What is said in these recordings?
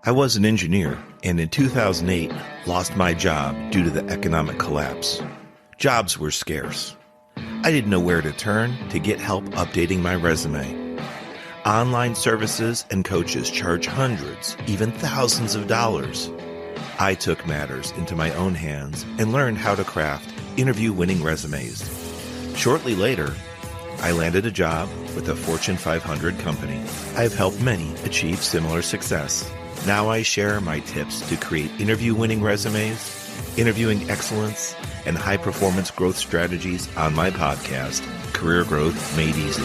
I was an engineer, and in 2008, lost my job due to the economic collapse. Jobs were scarce. I didn't know where to turn to get help updating my resume. Online services and coaches charge hundreds, even thousands of dollars. I took matters into my own hands and learned how to craft interview-winning resumes. Shortly later, I landed a job with a Fortune 500 company. I've helped many achieve similar success. Now I share my tips to create interview-winning resumes, interviewing excellence, and high-performance growth strategies on my podcast, Career Growth Made Easy.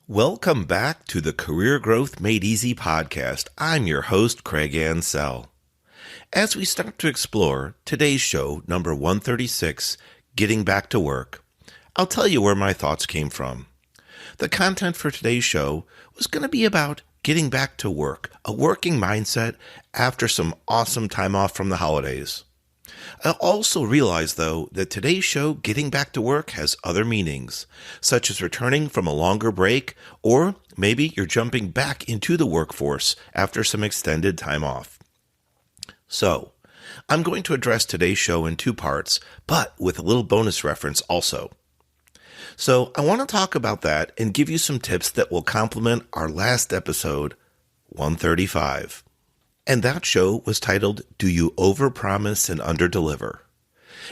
Welcome back to the Career Growth Made Easy podcast. I'm your host, Craig Ansell. As we start to explore today's show, number 136, Getting Back to Work, I'll tell you where my thoughts came from. The content for today's show was going to be about getting back to work, a working mindset after some awesome time off from the holidays. I also realized, though, that today's show, Getting Back to Work, has other meanings, such as returning from a longer break, or maybe you're jumping back into the workforce after some extended time off. So, I'm going to address today's show in two parts, but with a little bonus reference also. So I want to talk about that and give you some tips that will complement our last episode, 135. And that show was titled, Do You Overpromise and Underdeliver?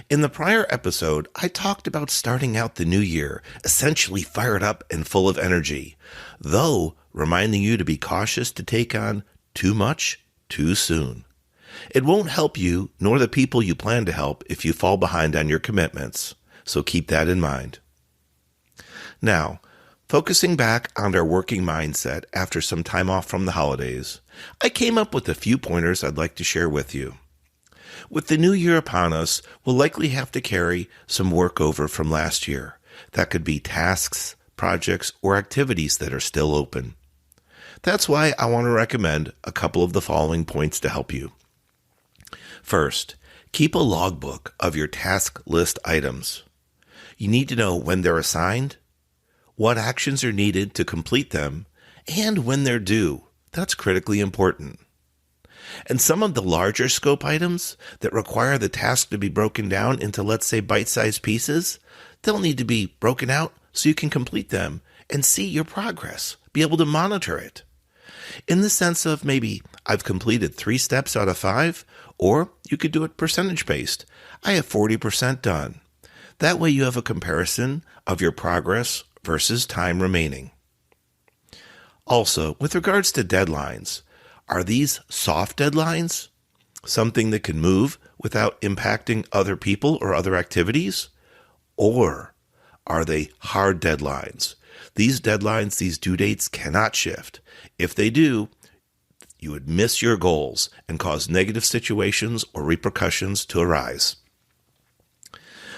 In the prior episode, I talked about starting out the new year, essentially fired up and full of energy, though reminding you to be cautious to take on too much too soon. It won't help you nor the people you plan to help if you fall behind on your commitments, so keep that in mind. Now, focusing back on our working mindset after some time off from the holidays, I came up with a few pointers I'd like to share with you. With the new year upon us, we'll likely have to carry some work over from last year. That could be tasks, projects, or activities that are still open. That's why I want to recommend a couple of the following points to help you. First, keep a logbook of your task list items. You need to know when they're assigned, what actions are needed to complete them, and when they're due. That's critically important. And some of the larger scope items that require the task to be broken down into, let's say, bite-sized pieces, they'll need to be broken out so you can complete them and see your progress, be able to monitor it. In the sense of maybe I've completed 3 steps out of 5, or you could do it percentage-based. I have 40% done. That way you have a comparison of your progress versus time remaining. Also, with regards to deadlines, are these soft deadlines? Something that can move without impacting other people or other activities? Or are they hard deadlines? These deadlines, these due dates cannot shift. If they do, you would miss your goals and cause negative situations or repercussions to arise.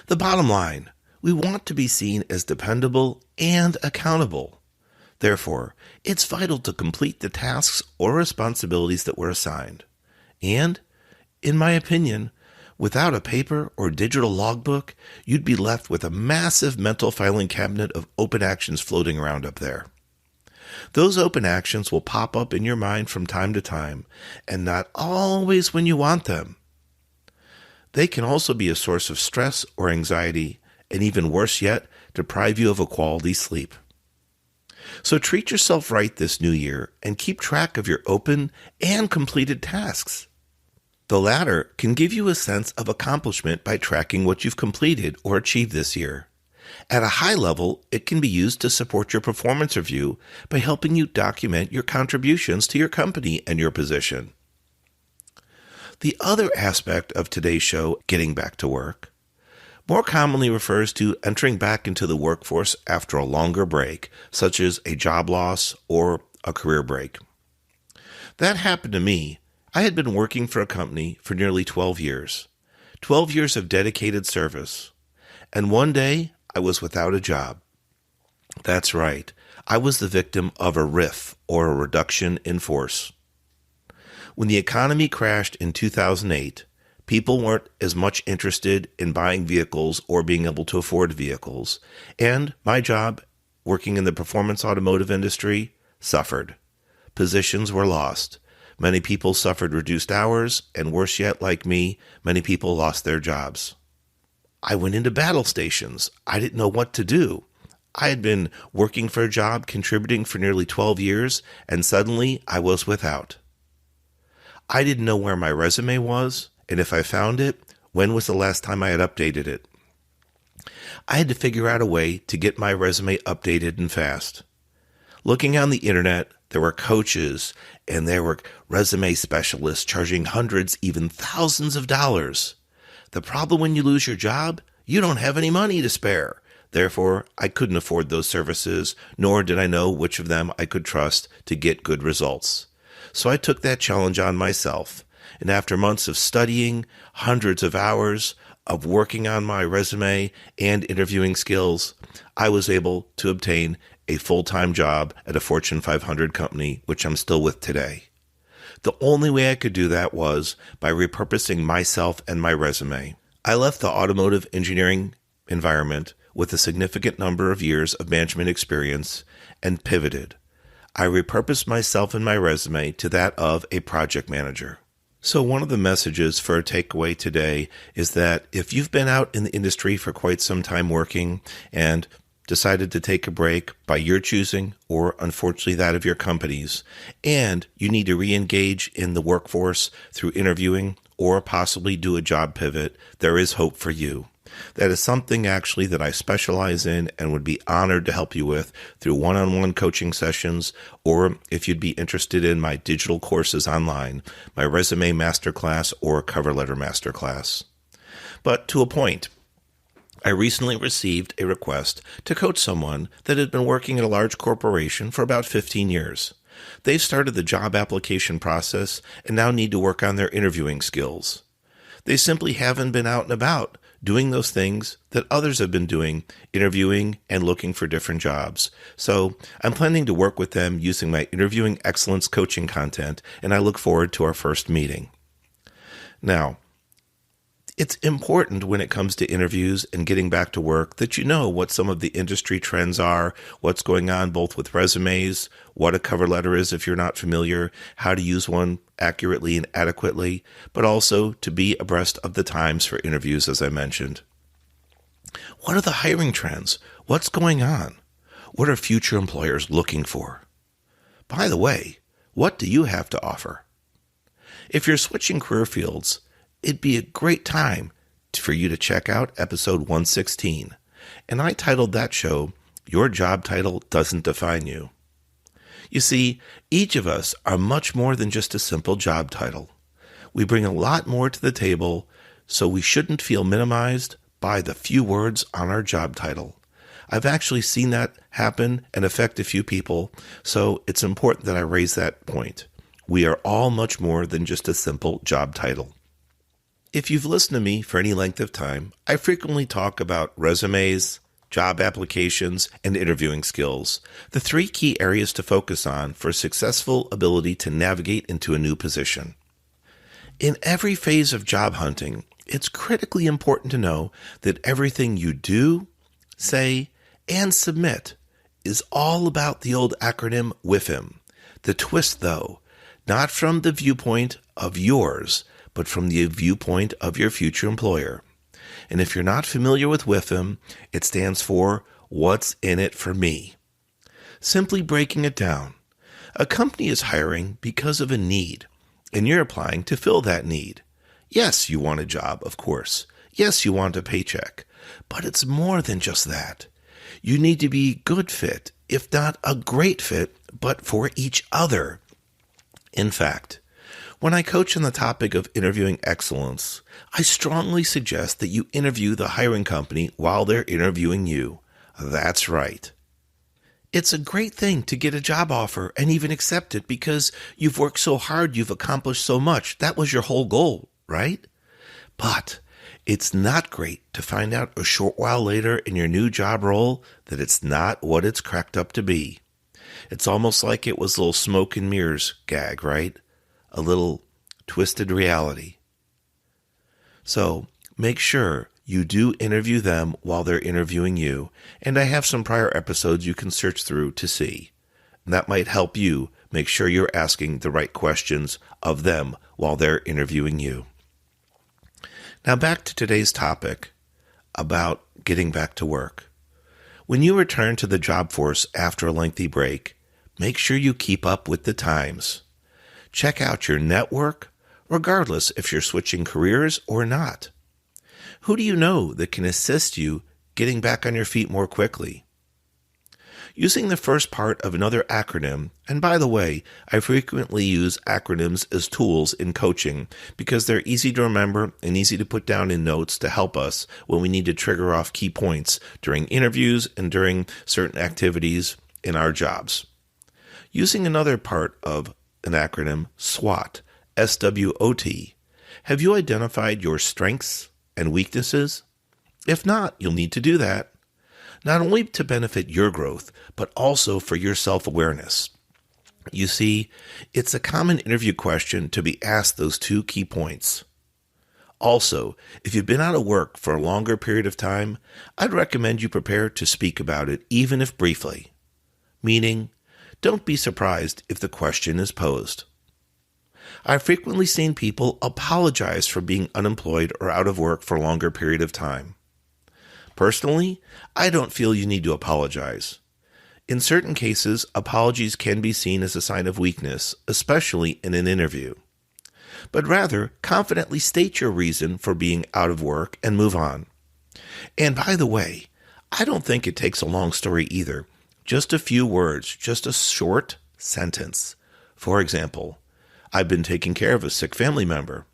The bottom line, we want to be seen as dependable and accountable. Therefore, it's vital to complete the tasks or responsibilities that were assigned. And, in my opinion, without a paper or digital logbook, you'd be left with a massive mental filing cabinet of open actions floating around up there. Those open actions will pop up in your mind from time to time, and not always when you want them. They can also be a source of stress or anxiety, and even worse yet, deprive you of a quality sleep. So treat yourself right this new year and keep track of your open and completed tasks. The latter can give you a sense of accomplishment by tracking what you've completed or achieved this year. At a high level, it can be used to support your performance review by helping you document your contributions to your company and your position. The other aspect of today's show, Getting Back to Work, more commonly refers to entering back into the workforce after a longer break, such as a job loss or a career break. That happened to me. I had been working for a company for nearly 12 years. 12 years of dedicated service. And one day, I was without a job. That's right. I was the victim of a RIF, or a reduction in force. When the economy crashed in 2008, People weren't as much interested in buying vehicles or being able to afford vehicles. And my job, working in the performance automotive industry, suffered. Positions were lost. Many people suffered reduced hours, and worse yet, like me, many people lost their jobs. I went into battle stations. I didn't know what to do. I had been working for a job, contributing for nearly 12 years, and suddenly I was without. I didn't know where my resume was, and if I found it, when was the last time I had updated it? I had to figure out a way to get my resume updated and fast. Looking on the internet, there were coaches and there were resume specialists charging hundreds, even thousands of dollars. The problem when you lose your job, you don't have any money to spare. Therefore, I couldn't afford those services, nor did I know which of them I could trust to get good results. So I took that challenge on myself, and after months of studying, hundreds of hours of working on my resume and interviewing skills, I was able to obtain a full-time job at a Fortune 500 company, which I'm still with today. The only way I could do that was by repurposing myself and my resume. I left the automotive engineering environment with a significant number of years of management experience and pivoted. I repurposed myself and my resume to that of a project manager. So one of the messages for a takeaway today is that if you've been out in the industry for quite some time working and decided to take a break by your choosing or unfortunately that of your company's, and you need to re-engage in the workforce through interviewing or possibly do a job pivot, there is hope for you. That is something actually that I specialize in and would be honored to help you with through one-on-one coaching sessions, or if you'd be interested in my digital courses online, my resume masterclass or cover letter masterclass. But to a point, I recently received a request to coach someone that had been working at a large corporation for about 15 years. They've started the job application process and now need to work on their interviewing skills. They simply haven't been out and about doing those things that others have been doing, interviewing and looking for different jobs. So I'm planning to work with them using my interviewing excellence coaching content, and I look forward to our first meeting. Now, it's important when it comes to interviews and getting back to work that you know what some of the industry trends are, what's going on both with resumes, what a cover letter is if you're not familiar, how to use one accurately and adequately, but also to be abreast of the times for interviews, as I mentioned. What are the hiring trends? What's going on? What are future employers looking for? By the way, what do you have to offer? If you're switching career fields, it'd be a great time for you to check out episode 116. And I titled that show, Your Job Title Doesn't Define You. You see, each of us are much more than just a simple job title. We bring a lot more to the table, so we shouldn't feel minimized by the few words on our job title. I've actually seen that happen and affect a few people, so it's important that I raise that point. We are all much more than just a simple job title. If you've listened to me for any length of time, I frequently talk about resumes, job applications, and interviewing skills, the three key areas to focus on for successful ability to navigate into a new position. In every phase of job hunting, it's critically important to know that everything you do, say, and submit is all about the old acronym WIFM. The twist, though, not from the viewpoint of yours, but from the viewpoint of your future employer. And if you're not familiar with WIFM, it stands for What's in It for Me. Simply breaking it down, a company is hiring because of a need, and you're applying to fill that need. Yes, you want a job, of course. Yes, you want a paycheck. But it's more than just that. You need to be a good fit, if not a great fit, but for each other. In fact, when I coach on the topic of interviewing excellence, I strongly suggest that you interview the hiring company while they're interviewing you. That's right. It's a great thing to get a job offer and even accept it because you've worked so hard, you've accomplished so much. That was your whole goal, right? But it's not great to find out a short while later in your new job role that it's not what it's cracked up to be. It's almost like it was a little smoke and mirrors gag, right? A little twisted reality. So make sure you do interview them while they're interviewing you, and I have some prior episodes you can search through to see. And that might help you make sure you're asking the right questions of them while they're interviewing you. Now back to today's topic about getting back to work. When you return to the job force after a lengthy break, make sure you keep up with the times. Check out your network, regardless if you're switching careers or not. Who do you know that can assist you getting back on your feet more quickly? Using the first part of another acronym, and by the way, I frequently use acronyms as tools in coaching because they're easy to remember and easy to put down in notes to help us when we need to trigger off key points during interviews and during certain activities in our jobs. Using another part of an acronym, SWOT, S-W-O-T, have you identified your strengths and weaknesses? If not, you'll need to do that, not only to benefit your growth, but also for your self-awareness. You see, it's a common interview question to be asked those two key points. Also, if you've been out of work for a longer period of time, I'd recommend you prepare to speak about it, even if briefly. Meaning, don't be surprised if the question is posed. I've frequently seen people apologize for being unemployed or out of work for a longer period of time. Personally, I don't feel you need to apologize. In certain cases, apologies can be seen as a sign of weakness, especially in an interview. But rather, confidently state your reason for being out of work and move on. And by the way, I don't think it takes a long story either. Just a few words, just a short sentence. For example, I've been taking care of a sick family member.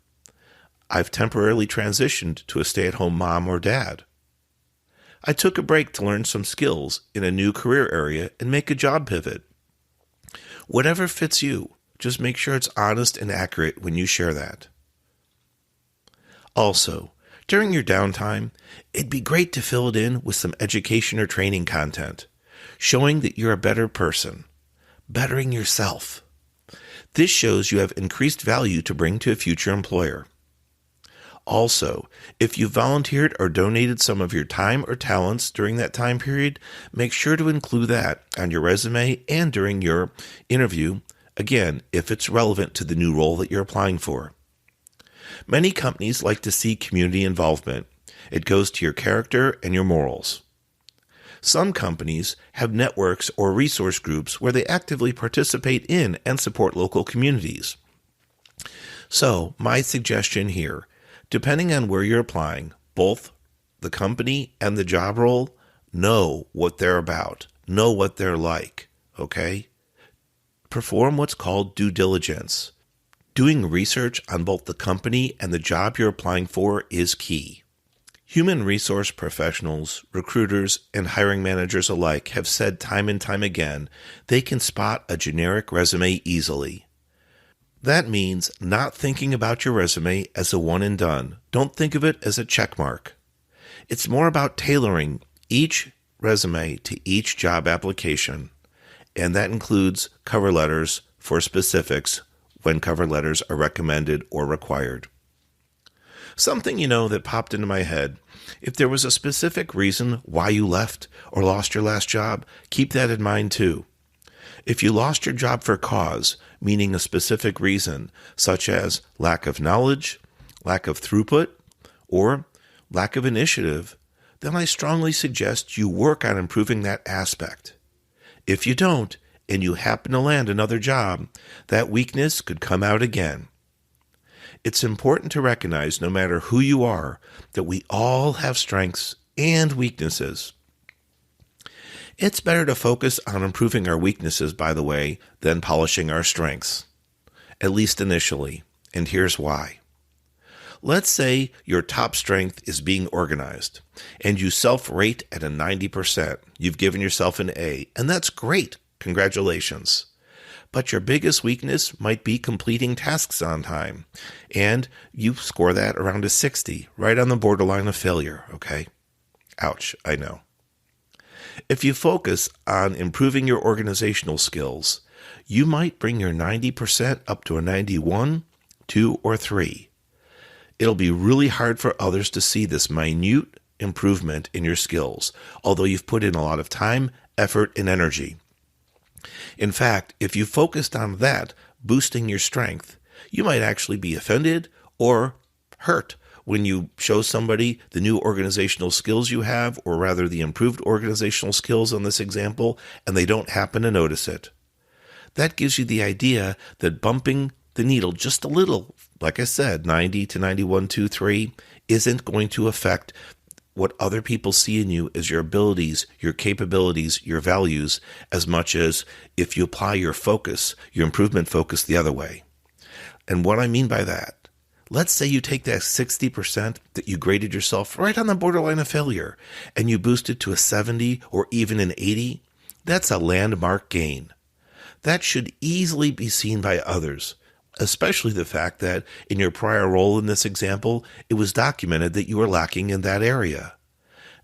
I've temporarily transitioned to a stay-at-home mom or dad. I took a break to learn some skills in a new career area and make a job pivot. Whatever fits you, just make sure it's honest and accurate when you share that. Also, during your downtime, it'd be great to fill it in with some education or training content, showing that you're a better person, bettering yourself. This shows you have increased value to bring to a future employer. Also, if you volunteered or donated some of your time or talents during that time period, make sure to include that on your resume and during your interview, again, if it's relevant to the new role that you're applying for. Many companies like to see community involvement. It goes to your character and your morals. Some companies have networks or resource groups where they actively participate in and support local communities. So, my suggestion here, depending on where you're applying, both the company and the job role, know what they're about, know what they're like, okay? Perform what's called due diligence. Doing research on both the company and the job you're applying for is key. Human resource professionals, recruiters, and hiring managers alike have said time and time again they can spot a generic resume easily. That means not thinking about your resume as a one and done. Don't think of it as a check mark. It's more about tailoring each resume to each job application, and that includes cover letters for specifics when cover letters are recommended or required. Something that popped into my head, if there was a specific reason why you left or lost your last job, keep that in mind too. If you lost your job for cause, meaning a specific reason, such as lack of knowledge, lack of throughput, or lack of initiative, then I strongly suggest you work on improving that aspect. If you don't, and you happen to land another job, that weakness could come out again. It's important to recognize, no matter who you are, that we all have strengths and weaknesses. It's better to focus on improving our weaknesses, by the way, than polishing our strengths, at least initially, and here's why. Let's say your top strength is being organized, and you self-rate at a 90%. You've given yourself an A, and that's great. Congratulations. But your biggest weakness might be completing tasks on time, and you score that around a 60, right on the borderline of failure, okay? Ouch, I know. If you focus on improving your organizational skills, you might bring your 90% up to a 91, 2, or 3. It'll be really hard for others to see this minute improvement in your skills, although you've put in a lot of time, effort, and energy. In fact, if you focused on that, boosting your strength, you might actually be offended or hurt when you show somebody the new organizational skills you have, or rather the improved organizational skills on this example, and they don't happen to notice it. That gives you the idea that bumping the needle just a little, like I said, 90 to 91.23, isn't going to affect what other people see in you as your abilities, your capabilities, your values, as much as if you apply your focus, your improvement focus the other way. And what I mean by that, let's say you take that 60% that you graded yourself right on the borderline of failure, and you boost it to a 70 or even an 80. That's a landmark gain. That should easily be seen by others, especially the fact that in your prior role in this example, it was documented that you were lacking in that area.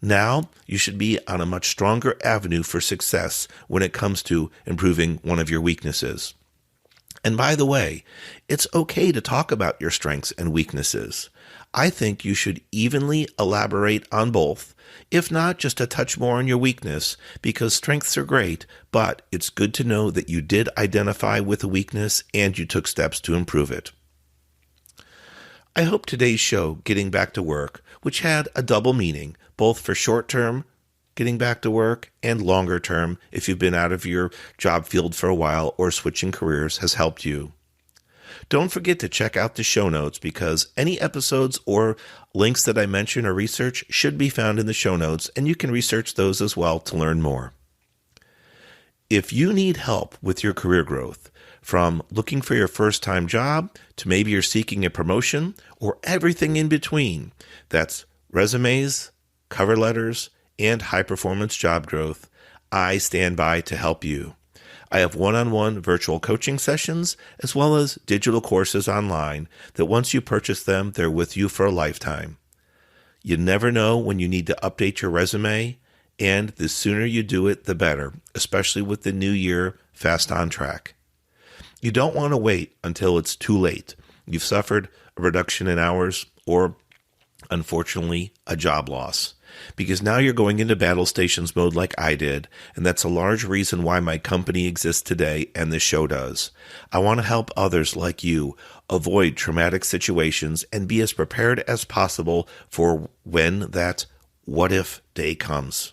Now, you should be on a much stronger avenue for success when it comes to improving one of your weaknesses. And by the way, it's okay to talk about your strengths and weaknesses. I think you should evenly elaborate on both, if not just a touch more on your weakness, because strengths are great, but it's good to know that you did identify with a weakness and you took steps to improve it. I hope today's show, Getting Back to Work, which had a double meaning, both for short-term getting back to work and longer term if you've been out of your job field for a while or switching careers, has helped you. Don't forget to check out the show notes, because any episodes or links that I mention or research should be found in the show notes, and you can research those as well to learn more. If you need help with your career growth, from looking for your first-time job to maybe you're seeking a promotion or everything in between, that's resumes, cover letters, and high-performance job growth, I stand by to help you. I have one-on-one virtual coaching sessions as well as digital courses online that once you purchase them, they're with you for a lifetime. You never know when you need to update your resume, and the sooner you do it, the better, especially with the new year fast on track. You don't want to wait until it's too late. You've suffered a reduction in hours or, unfortunately, a job loss. Because now you're going into battle stations mode like I did, and that's a large reason why my company exists today and this show does. I want to help others like you avoid traumatic situations and be as prepared as possible for when that what-if day comes.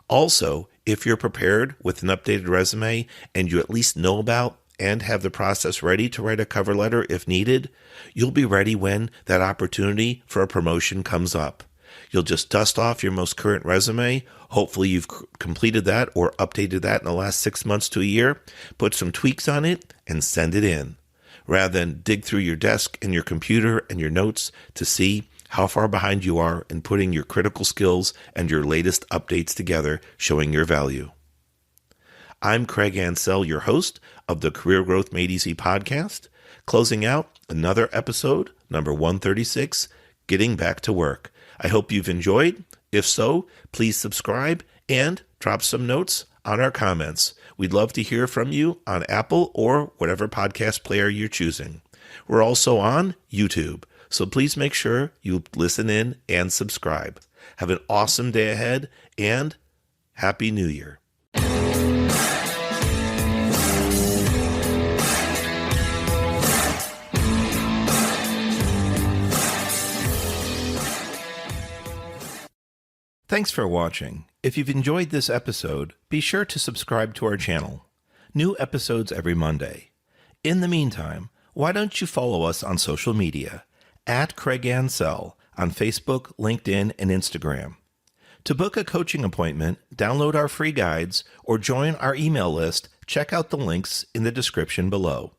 Also, if you're prepared with an updated resume and you at least know about and have the process ready to write a cover letter if needed, you'll be ready when that opportunity for a promotion comes up. You'll just dust off your most current resume. Hopefully you've completed that or updated that in the last 6 months to a year. Put some tweaks on it and send it in, rather than dig through your desk and your computer and your notes to see how far behind you are in putting your critical skills and your latest updates together, showing your value. I'm Craig Ansell, your host of the Career Growth Made Easy podcast, closing out another episode, number 136, Getting Back to Work. I hope you've enjoyed. If so, please subscribe and drop some notes on our comments. We'd love to hear from you on Apple or whatever podcast player you're choosing. We're also on YouTube, so please make sure you listen in and subscribe. Have an awesome day ahead, and Happy New Year. Thanks for watching. If you've enjoyed this episode, be sure to subscribe to our channel. New episodes every Monday. In the meantime, why don't you follow us on social media at Craig Ansell on Facebook, LinkedIn, and Instagram. To book a coaching appointment, download our free guides, or join our email list, check out the links in the description below.